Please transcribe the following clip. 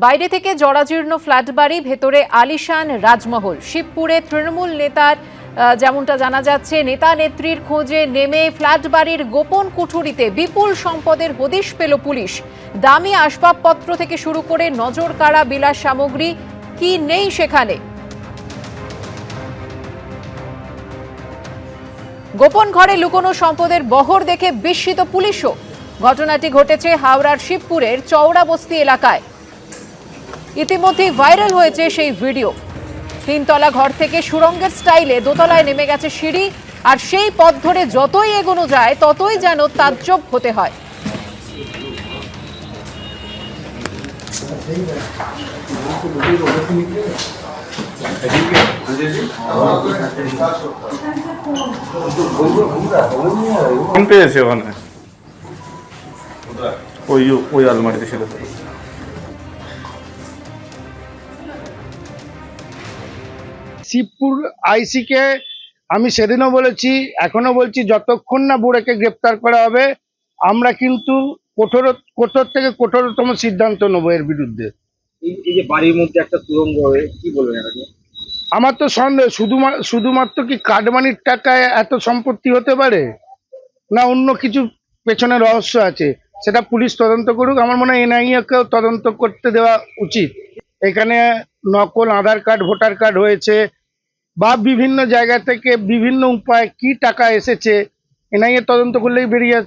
বাইরে থেকে জরাজীর্ণ ফ্ল্যাট বাড়ি, ভেতরে আলিশান রাজমহল। শিবপুরে তৃণমূল নেতার যেমনটা জানা যাচ্ছে, নেতা নেত্রীর খোঁজে নেমে ফ্ল্যাট বাড়ির গোপন কুঠুরিতে বিপুল সম্পদের হদিশ পেল পুলিশ। দামি আসবাবপত্র থেকে শুরু করে নজর কাড়া বিলাস সামগ্রী কি নেই সেখানে। গোপন ঘরে লুকোনো সম্পদের বহর দেখে বিস্মিত পুলিশও। ঘটনাটি ঘটেছে হাওড়ার শিবপুরের চওড়াবস্তি এলাকায়। ইতিমধ্যে ভাইরাল হয়েছে সেই ভিডিও। তিনতলা ঘর থেকে সুড়ঙ্গের স্টাইলে দোতলায় নেমে গেছে সিঁড়ি, আর সেই পথ ধরে যতই এগোনো যায় ততই যেন তাজ্জব হতে হয়। পেয়েছে ওখানে ওই আলমারিতে ছিল। শিবপুর আইসিকে আমি সেদিনও বলেছি, এখনো বলছি, যতক্ষণ না বুড়েকে গ্রেপ্তার করা হবে আমরা কিন্তু কঠোর থেকে কঠোরতম সিদ্ধান্ত নেবো এর বিরুদ্ধে। এই যে বাড়ির মধ্যে একটা সুড়ঙ্গ, কি বলবেন এটাকে? আমার তো সন্দেহ, শুধুমাত্র কি কাটমানির টাকায় এত সম্পত্তি হতে পারে, না অন্য কিছু পেছনে রহস্য আছে, সেটা পুলিশ তদন্ত করুক। আমার মনে হয় এনআইএকেও তদন্ত করতে দেওয়া উচিত। এখানে নকল আধার কার্ড, ভোটার কার্ড হয়েছে, বা বিভিন্ন জায়গা থেকে বিভিন্ন উপায়ে কি টাকা এসেছে, এনআইএ তদন্ত করলেই বেরিয়ে আসবে।